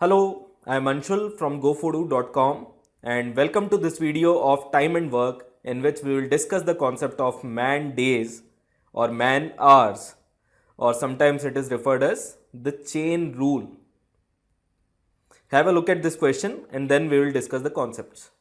Hello, I am Anshul from GoFoodoo.com and welcome to this video of time and work in which we will discuss the concept of man days or man hours, or sometimes it is referred as the chain rule. Have a look at this question and then we will discuss the concepts.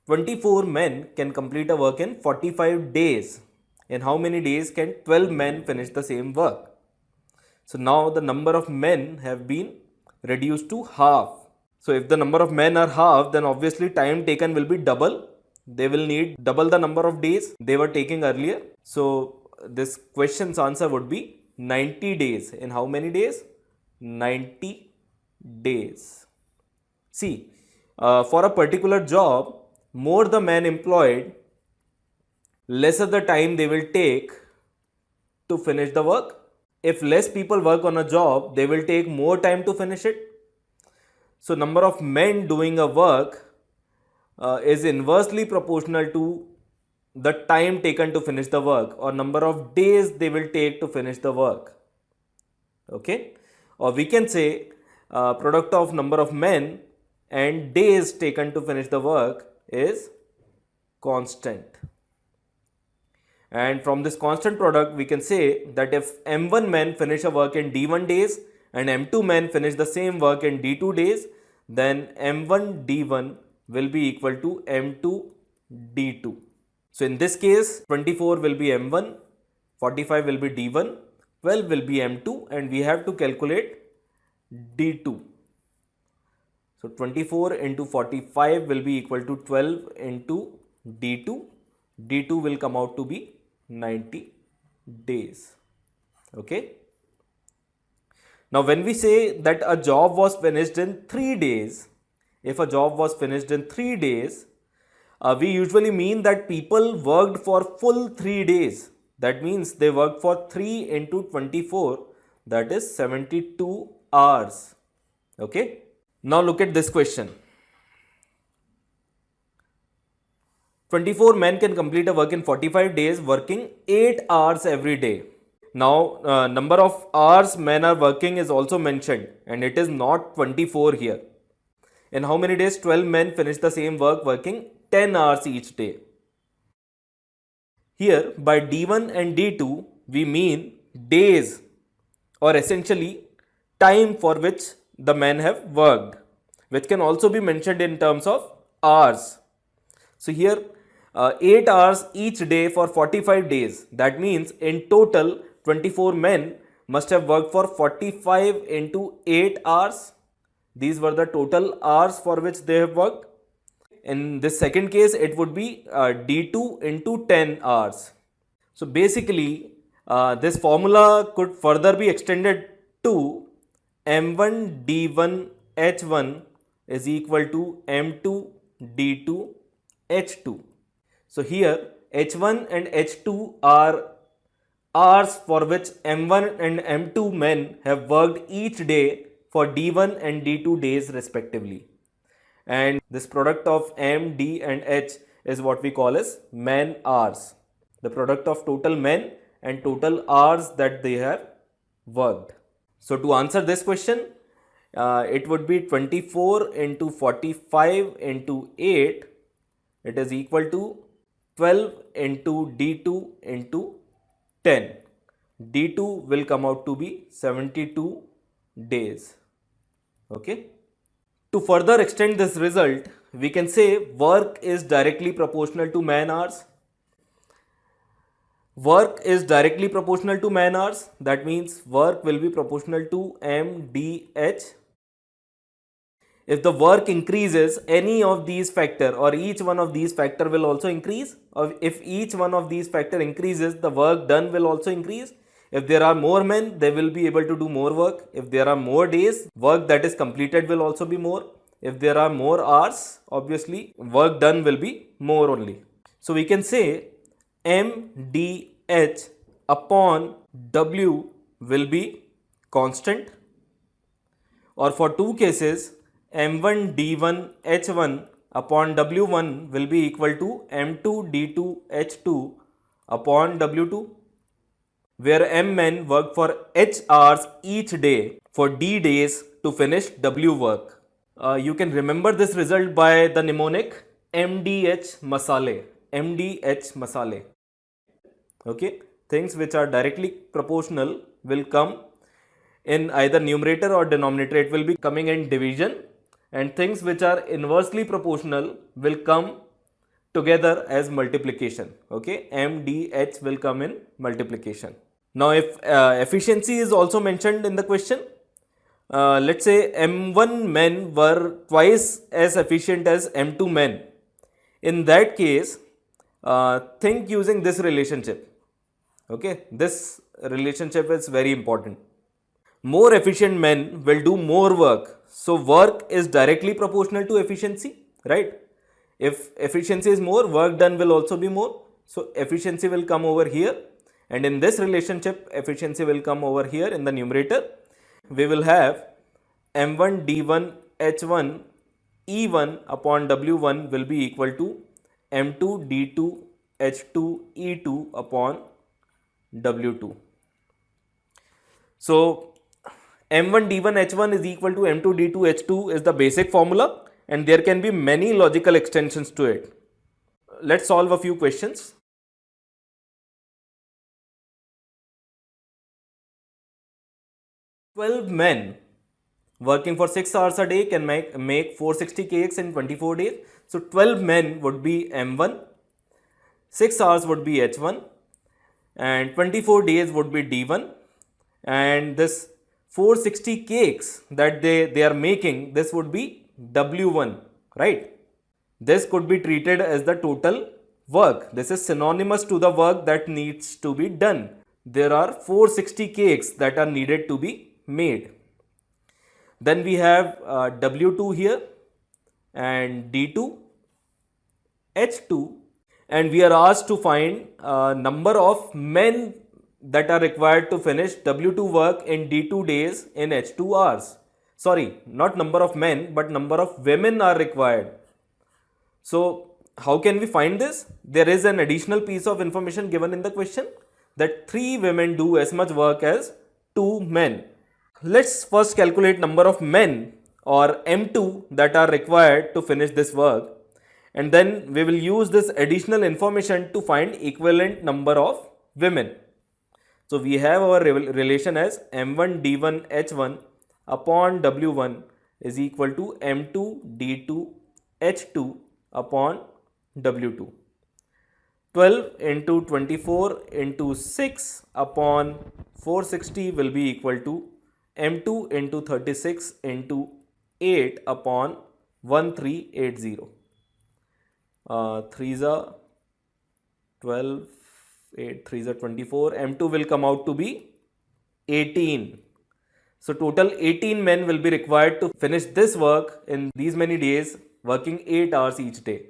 24 men can complete a work in 45 days. In how many days can 12 men finish the same work? So now the number of men have been reduced to half. So if the number of men are half, then obviously time taken will be double. They will need double the number of days they were taking earlier. So this question's answer would be 90 days. In how many days? 90 days. See, for a particular job, more the men employed, lesser the time they will take to finish the work. If less people work on a job, they will take more time to finish it. So number of men doing a work is inversely proportional to the time taken to finish the work, or number of days they will take to finish the work. Okay, or we can say product of number of men and days taken to finish the work is constant. And from this constant product, we can say that if M1 men finish a work in D1 days and M2 men finish the same work in D2 days, then M1 D1 will be equal to M2 D2. So in this case, 24 will be M1, 45 will be D1, 12 will be M2, and we have to calculate D2. So 24 into 45 will be equal to 12 into D2. D2 will come out to be 90 days. Okay. Now when we say that a job was finished in 3 days, if a job was finished in 3 days, we usually mean that people worked for full 3 days. That means they worked for 3 into 24, that is 72 hours. Okay. Now look at this question. 24 men can complete a work in 45 days working 8 hours every day. Now number of hours men are working is also mentioned and it is not 24 here. In how many days 12 men finish the same work working 10 hours each day. Here by D1 and D2 we mean days, or essentially time for which the men have worked, which can also be mentioned in terms of hours. So here 8 hours each day for 45 days. That means in total 24 men must have worked for 45 into 8 hours. These were the total hours for which they have worked. In this second case, it would be D2 into 10 hours. So basically, this formula could further be extended to M1 D1 H1 is equal to M2 D2 H2. So here H1 and H2 are hours for which M1 and M2 men have worked each day for D1 and D2 days respectively. And this product of M, D and H is what we call as man hours. The product of total men and total hours that they have worked. So to answer this question, it would be 24 into 45 into 8. It is equal to 12 into D2 into 10. D2 will come out to be 72 days. Okay. To further extend this result, we can say work is directly proportional to man hours. Work is directly proportional to man hours. That means work will be proportional to MDH. If the work increases, any of these factor or each one of these factor will also increase. Or if each one of these factor increases, the work done will also increase. If there are more men, they will be able to do more work. If there are more days, work that is completed will also be more. If there are more hours, obviously work done will be more only. So we can say MDH upon W will be constant. Or for two cases, M1 D1 H1 upon W1 will be equal to M2 D2 H2 upon W2, where M men work for H hours each day for D days to finish W work. You can remember this result by the mnemonic MDH masale. MDH masale. Okay, things which are directly proportional will come in either numerator or denominator. It will be coming in division, and things which are inversely proportional will come together as multiplication. Okay, MDH will come in multiplication. Now, if efficiency is also mentioned in the question, let's say M1 men were twice as efficient as M2 men. In that case, think using this relationship. Okay, this relationship is very important. More efficient men will do more work. So, work is directly proportional to efficiency, right? If efficiency is more, work done will also be more. So, efficiency will come over here, and in this relationship, efficiency will come over here in the numerator. We will have M1 D1 H1 E1 upon W1 will be equal to M2 D2 H2 E2 upon W2. So, M1 D1 H1 is equal to M2 D2 H2 is the basic formula, and there can be many logical extensions to it. Let's solve a few questions. "12 men working for 6 hours a day can make 460 kx in 24 days. So, 12 men would be M1, 6 hours would be H1, and 24 days would be D1, and this 460 cakes that they are making, this would be W1, right? This could be treated as the total work. This is synonymous to the work that needs to be done. There are 460 cakes that are needed to be made. Then we have W2 here and D2, H2, and we are asked to find number of men that are required to finish W2 work in D2 days in H2 hours. Sorry, not number of men, but number of women are required. So, how can we find this? There is an additional piece of information given in the question that 3 women do as much work as 2 men. Let's first calculate number of men or M2 that are required to finish this work, and then we will use this additional information to find equivalent number of women. So, we have our relation as M1 D1 H1 upon W1 is equal to M2 D2 H2 upon W2. 12 into 24 into 6 upon 460 will be equal to M2 into 36 into 8 upon 1380. 3s are 12, 8 3s are 24. M2 will come out to be 18. So, total 18 men will be required to finish this work in these many days, working 8 hours each day.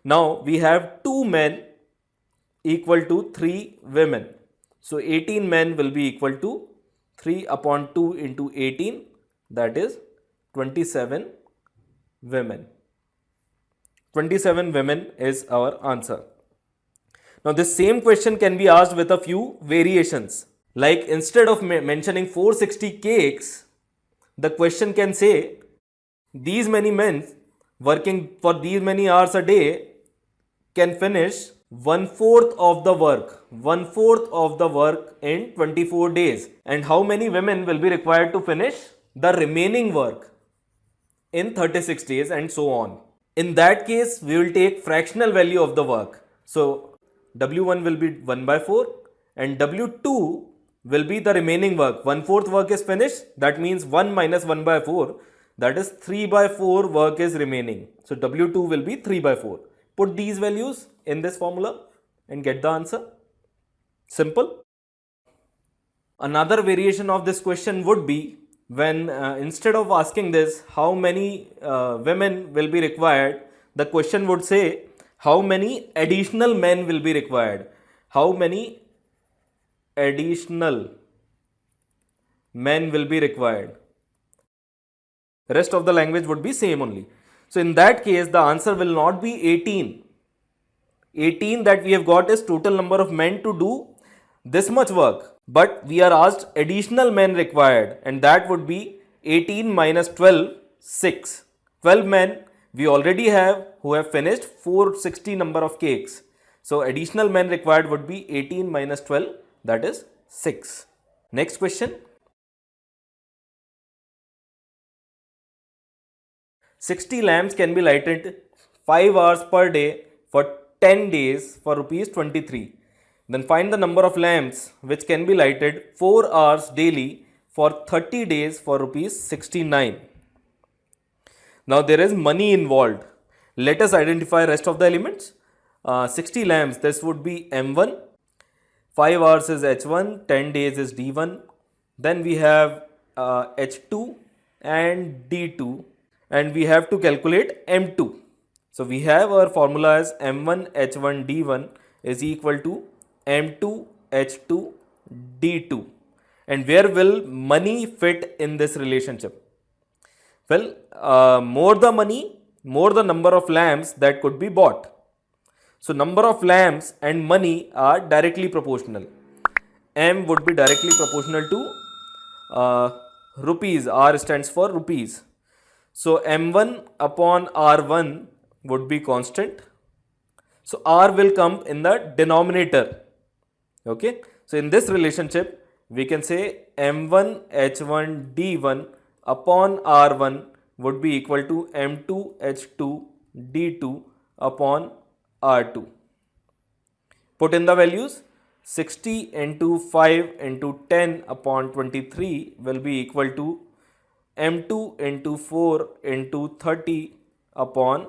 Now, we have 2 men equal to 3 women. So, 18 men will be equal to 3 upon 2 into 18, that is 27 women. 27 women is our answer. Now, this same question can be asked with a few variations. Like, instead of mentioning 460 cakes, the question can say these many men working for these many hours a day can finish 1/4 of the work. 1/4 of the work in 24 days. And how many women will be required to finish the remaining work in 36 days, and so on. In that case, we will take fractional value of the work. So, W1 will be 1/4 and W2 will be the remaining work. 1/4 work is finished. That means 1 minus 1/4, that is 3/4 work is remaining. So, W2 will be 3/4. Put these values in this formula and get the answer. Simple. Another variation of this question would be when instead of asking this, how many women will be required, the question would say how many additional men will be required. How many additional men will be required. Rest of the language would be same only. So, in that case, the answer will not be 18. 18 that we have got is total number of men to do this much work. But we are asked additional men required, and that would be 18 minus 12, 6. 12 men we already have who have finished 460 number of cakes. So additional men required would be 18 minus 12, that is 6. Next question. 60 lamps can be lighted 5 hours per day for 10 days for rupees 23. Then find the number of lamps which can be lighted 4 hours daily for 30 days for rupees 69. Now there is money involved. Let us identify rest of the elements. 60 lamps, this would be M1. 5 hours is H1, 10 days is D1. Then we have H2 and D2, and we have to calculate M2. So we have our formula as M1 H1 D1 is equal to M2 H2 D2. And where will money fit in this relationship? Well, more the money, more the number of lamps that could be bought. So number of lamps and money are directly proportional. M would be directly proportional to rupees. R stands for rupees. So M1 upon R1 would be constant. So R will come in the denominator. Okay. So in this relationship, we can say M1 H1 D1 upon R1 would be equal to M2 H2 D2 upon R2. Put in the values. 60 into 5 into 10 upon 23 will be equal to M2 into 4 into 30 upon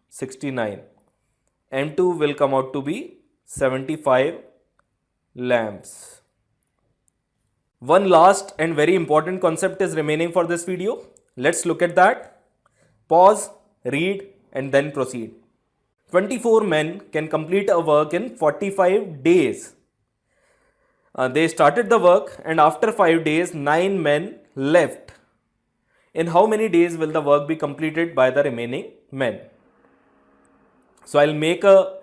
69. M2 will come out to be 75 lamps. One last and very important concept is remaining for this video. Let's look at that. Pause, read, and then proceed. 24 men can complete a work in 45 days. They started the work, and after 5 days, 9 men left. In how many days will the work be completed by the remaining men? So I'll make a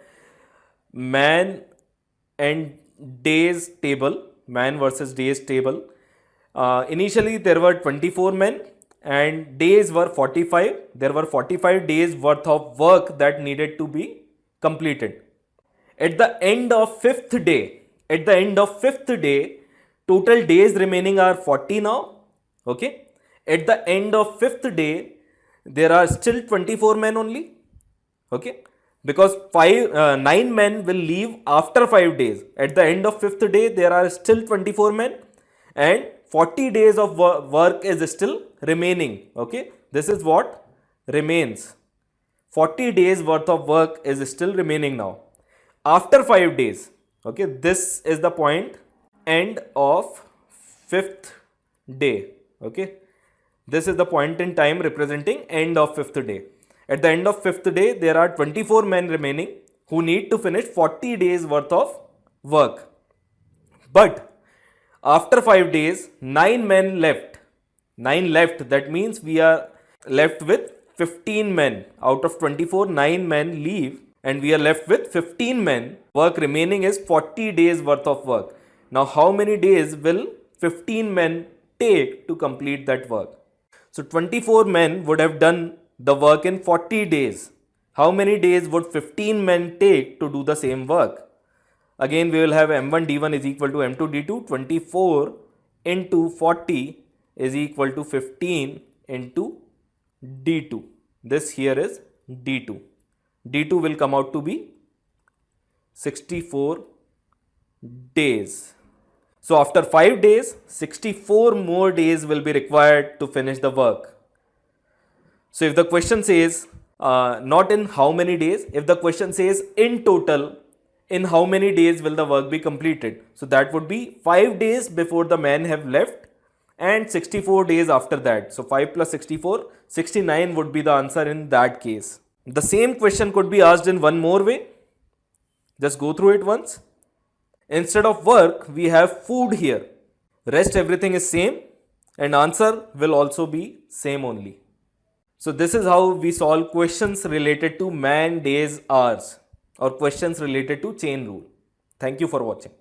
man and days table, man versus days table. Initially there were 24 men and days were 45. There were 45 days worth of work that needed to be completed. At the end of fifth day, total days remaining are 40 now. Okay. At the end of fifth day, there are still 24 men only. Okay. Because 9 men will leave after 5 days. At the end of fifth day, there are still 24 men and 40 days of work is still remaining. Okay. This is what remains. 40 days worth of work is still remaining now. After 5 days, okay, this is the point, end of fifth day. Okay. This is the point in time representing end of fifth day. At the end of fifth day, there are 24 men remaining who need to finish 40 days worth of work. But after 5 days, 9 men left. 9 left. That means we are left with 15 men. Out of 24, 9 men leave and we are left with 15 men. Work remaining is 40 days worth of work. Now, how many days will 15 men take to complete that work? So 24 men would have done the work in 40 days. How many days would 15 men take to do the same work? Again, we will have M1 D1 is equal to M2 D2. 24 into 40 is equal to 15 into D2. This here is D2. D2 will come out to be 64 days. So after 5 days, 64 more days will be required to finish the work. So if the question says not in how many days, if the question says in total, in how many days will the work be completed? So that would be 5 days before the men have left and 64 days after that. So 5 plus 64, 69 would be the answer in that case. The same question could be asked in one more way. Just go through it once. Instead of work, we have food here. Rest everything is same and answer will also be same only. So this is how we solve questions related to man, days, hours or questions related to chain rule. Thank you for watching.